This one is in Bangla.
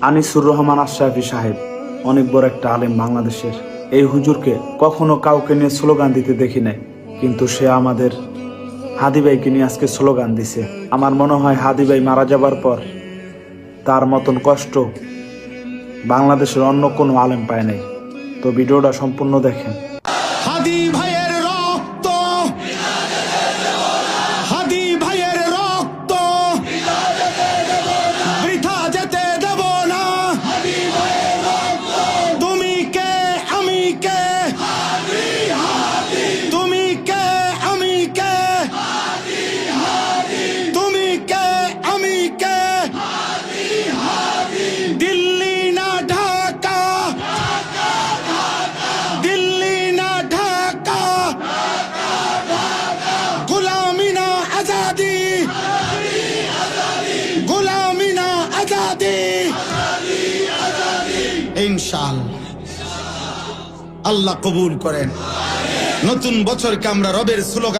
আনিসুর রহমান আশরাফি সাহেব অনেক বড় একটা আলেম বাংলাদেশের। এই হুজুরকে কখনো কাউকে নিয়ে স্লোগান দিতে দেখি নাই, কিন্তু সে আমাদের হাদি ভাইকে নিয়ে আজকে স্লোগান দিছে। আমার মনে হয় হাদি ভাই মারা যাবার পর তার মতন কষ্ট বাংলাদেশের অন্য কোনো আলেম পায় নাই। তো ভিডিওটা সম্পূর্ণ দেখেন। হাদি ভাইয়ের রক্ত, হাদি ভাইয়ের রক্ত বৃথা যেতে দেব না। তুমি কে আমি কে, তুমি কে আমি কে, তুমি কে আমি কে, দিল্লি না ঢাকা, দিল্লি না ঢাকা, গোলামি না আজাদি, গোলামি না আজাদি। ইনশাআল্লাহ আল্লাহ কবুল করেন। নতুন বছরকে আমরা রবের স্লোগান